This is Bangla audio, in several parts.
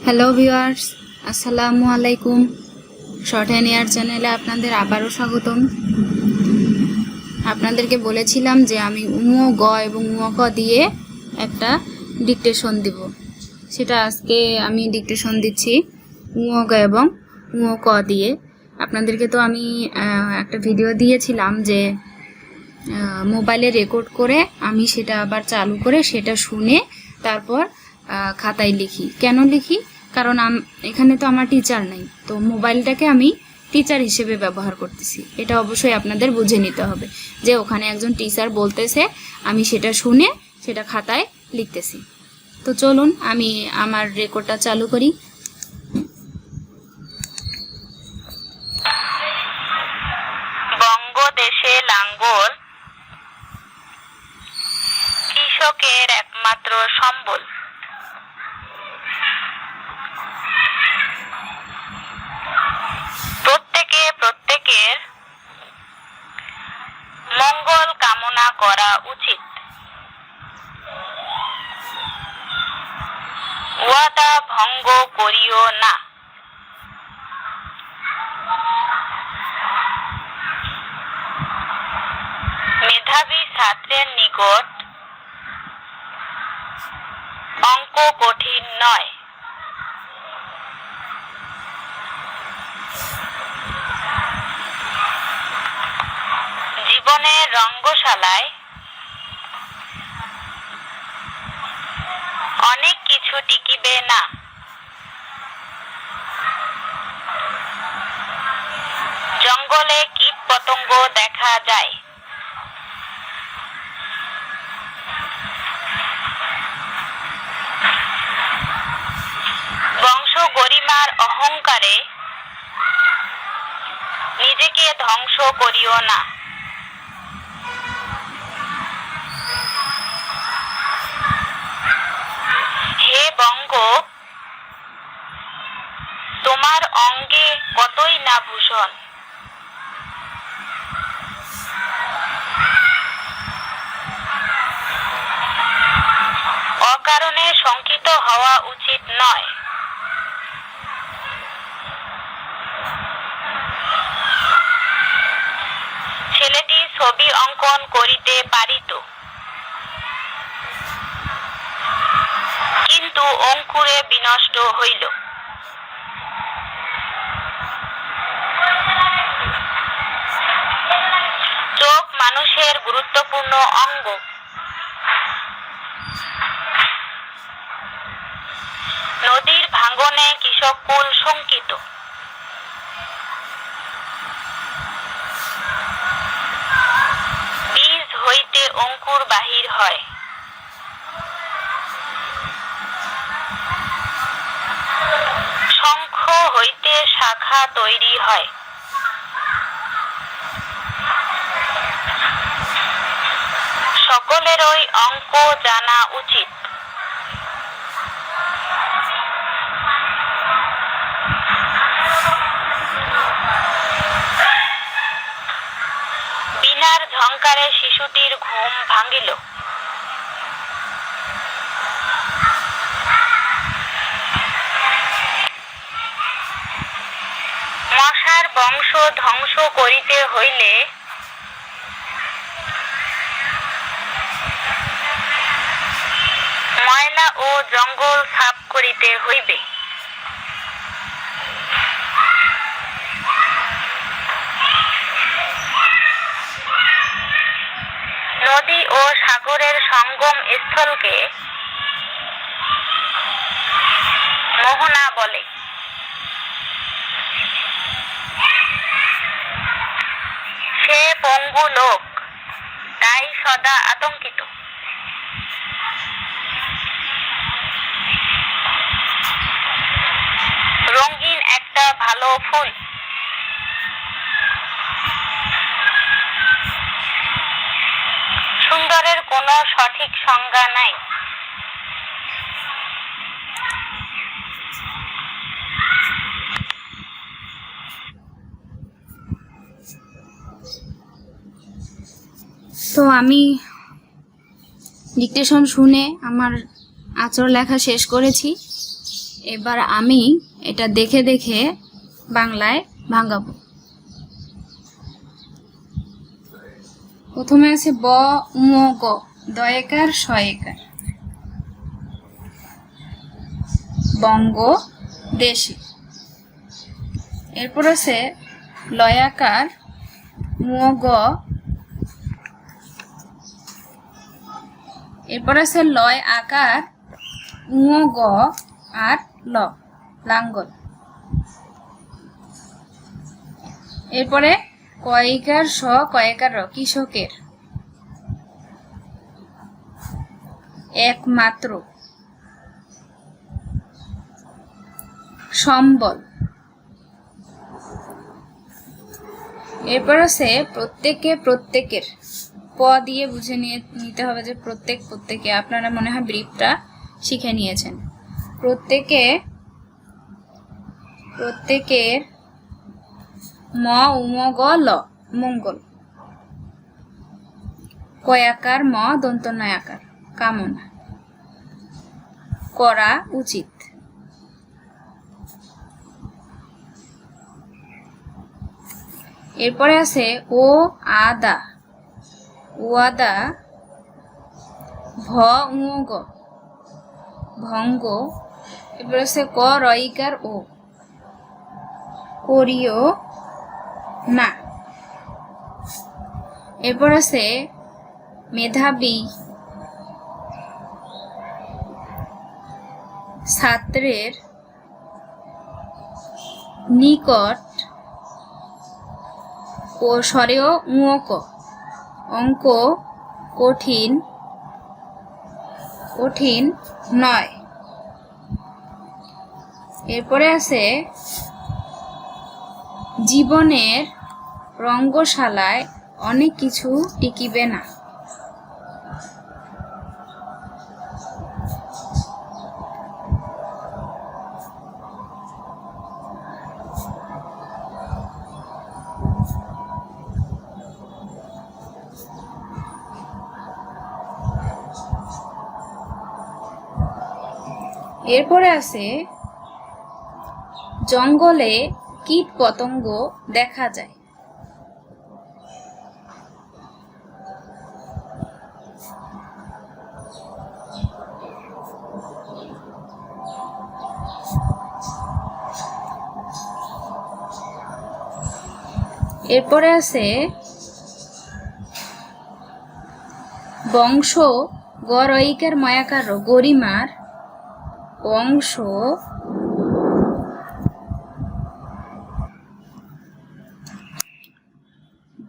হ্যালো ভিউয়ার্স, আসসালামু আলাইকুম। শর্ট হ্যান্ড এয়ার চ্যানেলে আপনাদের আবারও স্বাগতম। আপনাদেরকে বলেছিলাম যে আমি উমো গ এবং উমো ক দিয়ে একটা ডিকটেশন দিব, সেটা আজকে আমি ডিকটেশন দিচ্ছি উমো গ এবং উমো ক দিয়ে। আপনাদেরকে তো আমি একটা ভিডিও দিয়েছিলাম যে মোবাইলে রেকর্ড করে আমি সেটা আবার চালু করে সেটা শুনে তারপর খাতায় লিখি। কেন লিখি? কারণ এখানে তো আমার টিচার নাই, তো মোবাইলটাকে আমি টিচার হিসেবে ব্যবহার করতেছি। এটা অবশ্যই আপনাদের বুঝে নিতে হবে যে ওখানে একজন টিচার বলতেছে, আমি সেটা শুনে সেটা খাতায় লিখতেছি। তো চলুন আমি আমার রেকর্ডটা চালু করি। বঙ্গদেশে লাঙ্গল কৃষকের একমাত্র সম্বল। প্রত্যেকের মঙ্গল কামনা করা উচিত। ওয়াদা ভঙ্গ করিও না। মেধাবী ছাত্রের নিকট অঙ্ক কঠিন নয়। জীবনের রঙ্গশালায় অনেক কিছু টিকিবে না। জঙ্গলে কীট পতঙ্গ দেখা যায়। বংশ গরিমার অহংকারে নিজেকে ধ্বংস করিও না। হে বঙ্গ, তোমার অঙ্গে কতই না ভূষণ। অকারণে শঙ্কিত হওয়া উচিত নয়। ছেলেটি ছবি অঙ্কন করিতে পারিত, কিন্তু অঙ্কুরে বিনষ্ট হইল। চোখ মানুষের গুরুত্বপূর্ণ অঙ্গ। নদীর ভাঙ্গনে কৃষককুল শঙ্কিত। বীজ হইতে অঙ্কুর বাহির হয়। শঙ্খ হইতে শাখা তৈরি হয়। সকলেরই অঙ্ক জানা উচিত। বিনার ঝংকারে শিশুটির ঘুম ভাঙিল। মশার বংশ ধ্বংস করিতে হইলে ময়লা ও জঙ্গল সাফ করিতে হইবে। নদী ও সাগরের সঙ্গম স্থলকে মোহনা বলে। সে পঙ্গু লোক, তাই সদা আতঙ্কিত। রঙিন একটা ভালো ফুল। সুন্দরের কোনো সঠিক সংজ্ঞা নাই। তো আমি ডিকটেশন শুনে আমার আচর লেখা শেষ করেছি। এবার আমি এটা দেখে দেখে বাংলায় ভাঙাবো। প্রথমে আছে ব উ গ, দয়েকার শয়েকার, বঙ্গ দেশে। এরপর আছে লয়াকার উ গ, এরপর আছে লয় আকার উ গ আর ল, লাঙ্গল। এরপরে কয়িকার স, কয়িকার র, কৃষকের। একমাত্র, সম্বল। এরপর আছে প্রত্যেকে, প্রত্যেকের। প দিয়ে বুঝে নিতে হবে যে প্রত্যেক, প্রত্যেকে। আপনারা মনে হয় ব্রিফটা শিখে নিয়েছেন। প্রত্যেকে, প্রত্যেকের ম উম গ ল, মঙ্গল। কয়াকার ম দন্ত নয়াকার, কামনা, করা উচিত। এরপরে আছে ও আদা, ওয়াদা, ভ উ গ, ভঙ্গ। এরপর আছে ক রইকার ও, করিও না। এরপর আছে মেধাবী, ছাত্রের নিকট, ও স্বরেও উ ক, অঙ্ক কঠিন, কঠিন নয়। এরপরে আছে জীবনের রঙ্গশালায় অনেক কিছু টিকিবে না। এরপরে আছে জঙ্গলে কীট পতঙ্গ দেখা যায়। এরপরে আছে বংশ, গরইকার মায়াকার গরিমার, বংশ,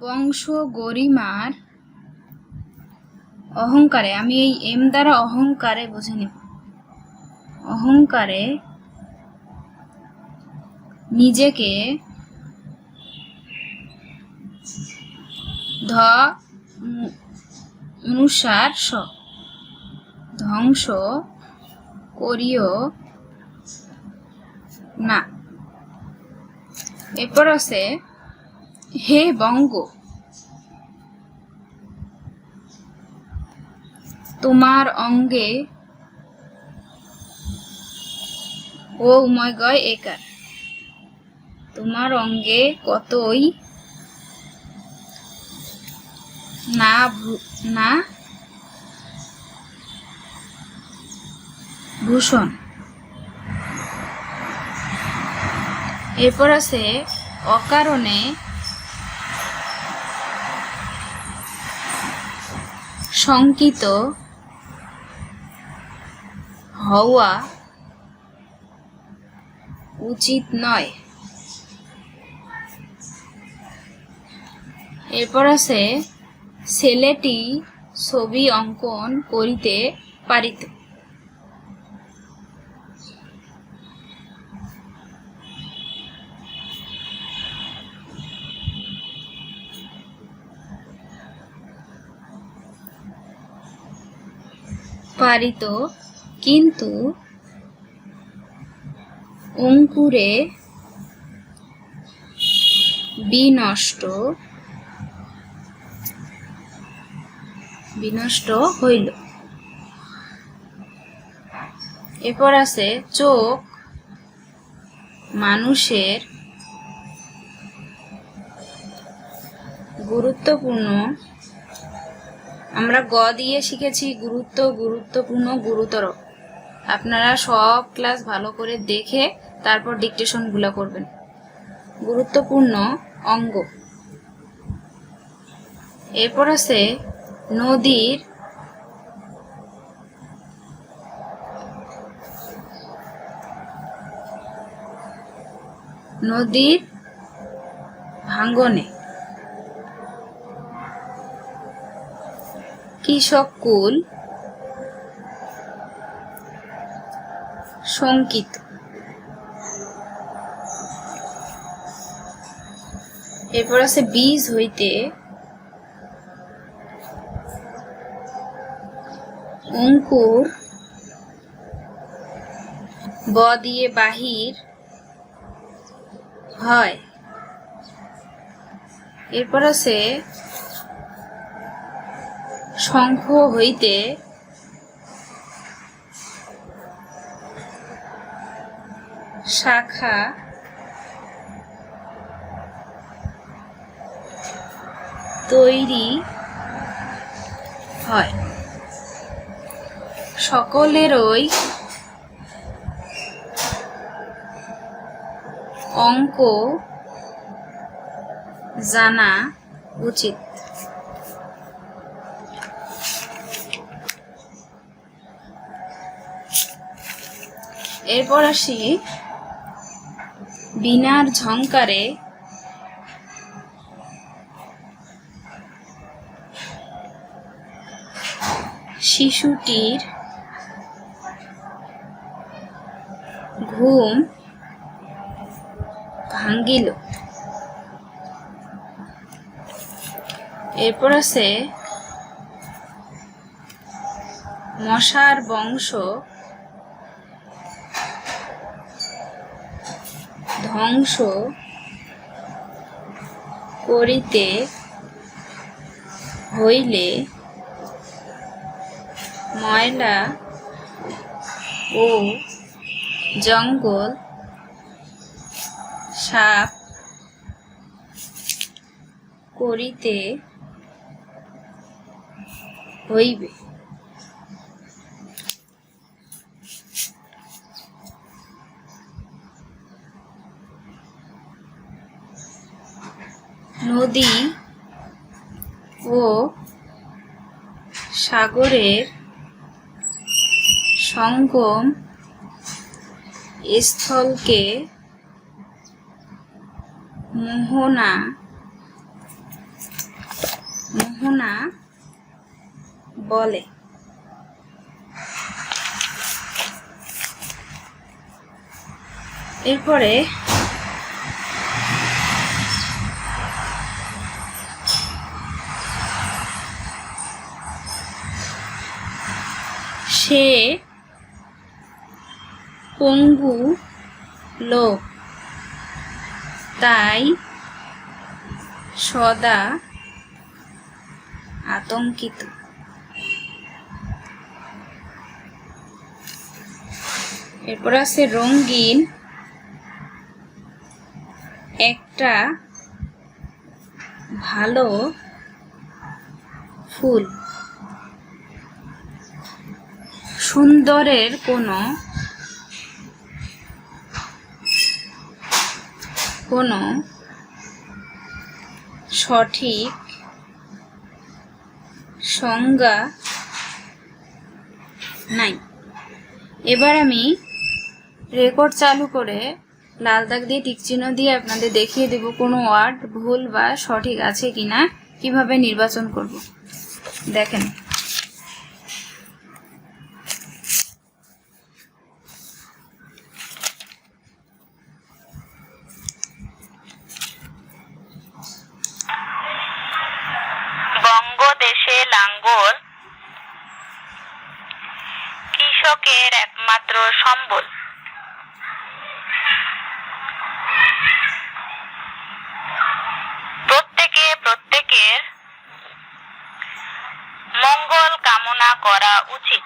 বংশ গরিমার অহংকারে। আমি এই এম দ্বারা অহংকারে বুঝে নিব। অহংকারে নিজেকে ধ অনুসার স, ধ্বংস করিও না। এরপর আছে হে বঙ্গ, তোমার অঙ্গে, ও উময় গয় একার, তোমার অঙ্গে কতই না না ভূষণ। এরপর আছে অকারণে শঙ্কিত হওয়া উচিত নয়। এরপর আছে ছেলেটি ছবি অঙ্কন করিতে পারিত। পারিত কিন্তু অঙ্কুরে বিনষ্ট হইল। এরপর আছে চোখ মানুষের গুরুত্বপূর্ণ, আমরা গ দিয়ে শিখেছি গুরুত্ব, গুরুত্বপূর্ণ, গুরুতর। আপনারা সব ক্লাস ভালো করে দেখে তারপর ডিকটেশনগুলো করবেন। গুরুত্বপূর্ণ অঙ্গ। এরপর আছে নদীর ভাঙ্গনে কৃষককুল শঙ্কিত। এরপর আছে বীজ হইতে অঙ্কুর ব দিয়ে বাহির হয়। এরপর আছে শঙ্খ হইতে শাখা তৈরি হয়। সকলেরই অঙ্ক জানা উচিত। এরপর আসি বীণার ঝংকারে শিশুটির ঘুম ভাঙ্গিল। এরপর আছে মশার বংশ ধ্বংস করিতে হইলে ময়লা ও জঙ্গল সাফ করিতে হইবে। নদী ও সাগরের সঙ্গম স্থলকে মোহনা বলে। এরপরে সে পঙ্গু লোক, তাই সদা আতঙ্কিত। এরপর আছে রঙিন একটা ভালো ফুল। সুন্দরের কোনো সঠিক সংজ্ঞা নাই। এবার আমি রেকর্ড চালু করে লাল দাগ দিয়ে টিক চিহ্ন দিয়ে আপনাদের দেখিয়ে দেব কোনো ওয়ার্ড ভুল বা সঠিক আছে কিনা, কিভাবে নির্বাচন করব। দেখেন, বঙ্গদেশে লাঙ্গল কৃষকের একমাত্র সম্বল। প্রত্যেকের মঙ্গল কামনা করা উচিত।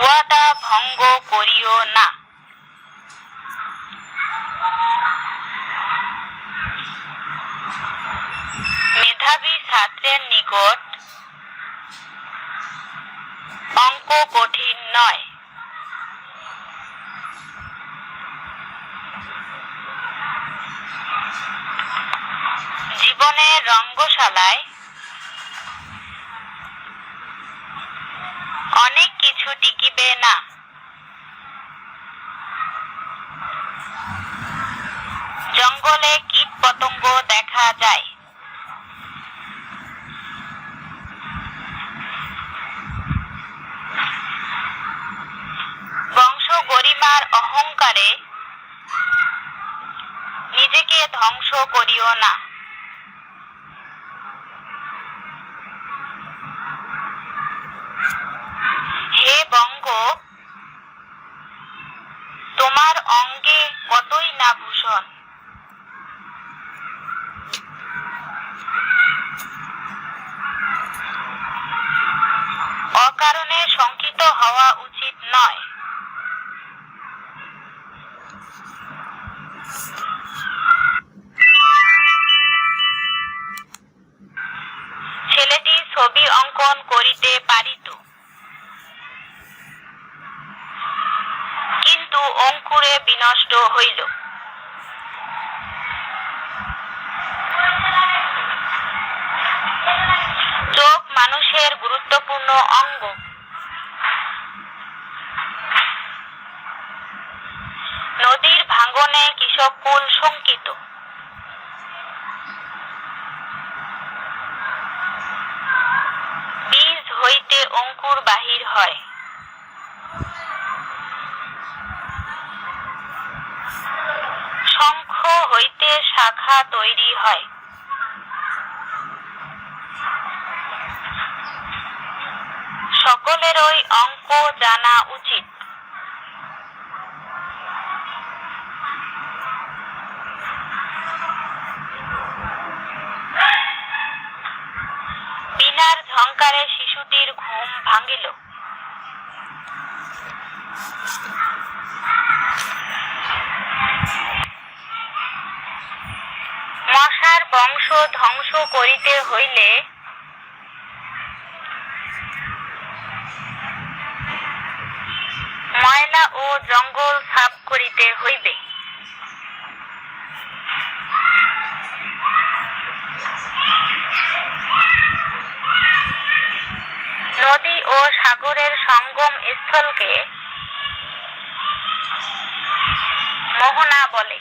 ওয়াদা ভঙ্গ করিও না। মেধাবী ছাত্রের নিকট অঙ্ক কঠিন নয়। জীবনের রঙ্গশালায় অনেক কিছু টিকিবে না। জঙ্গলে কীট পতঙ্গ দেখা যায়। বংশ গরিমার অহংকারে নিজেকে ধ্বংস করিও না। হে বঙ্গ, তোমার অঙ্গে কতই না ভূষণ। অকারণে শঙ্কিত হওয়া উচিত নয়। ছেলেটি ছবি অঙ্কন করিতে পারিত, কিন্তু অঙ্কুরে বিনষ্ট হইল। চোখ মানুষের গুরুত্বপূর্ণ অঙ্গ। নদীর ভাঙনে কৃষককুল শঙ্কিত। বীজ হইতে অঙ্কুর বাহির হয়। শঙ্খ হইতে শাখা তৈরি হয়। সকলেরই অঙ্ক জানা উচিত। বিনার ঝংকারে শিশুটির ঘুম ভাঙিল। মশার বংশ ধ্বংস করিতে হইলে ময়লা ও জঙ্গল সাফ করিতে হইবে। নদী ও সাগরের সঙ্গম স্থলকে মোহনা বলে।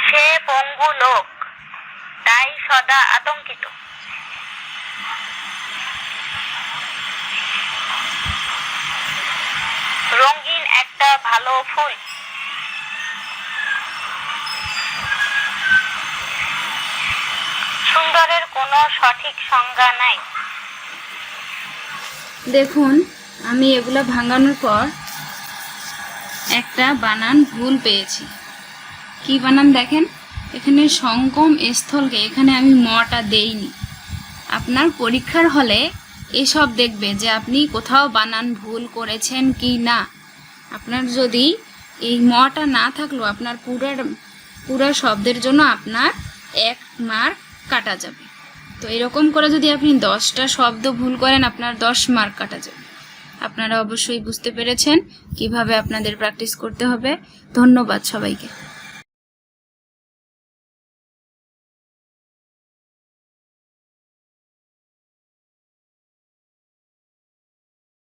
সে পঙ্গু লোক, তাই সদা আতঙ্কিত। রঙিন একটা ভালো ফুল। সুন্দরের কোনো সঠিক সংজ্ঞা নাই। দেখুন, আমি এগুলো ভাঙানোর পর একটা বানান ভুল পেয়েছি। কি বানান দেখেন, এখানে সঙ্গম স্থলকে এখানে আমি মটা দেইনি। আপনার পরীক্ষার হলে এসব দেখবে যে আপনি কোথাও বানান ভুল করেছেন কি না। আপনার যদি এই মটা না থাকলেও আপনার পুরো শব্দের জন্য আপনার 1 মার্ক কাটা যাবে। তো এরকম করে যদি আপনি 10টা শব্দ ভুল করেন, আপনার 10 মার্ক কাটা যাবে। আপনারা অবশ্যই বুঝতে পেরেছেন কিভাবে আপনাদের প্র্যাকটিস করতে হবে। ধন্যবাদ সবাইকে।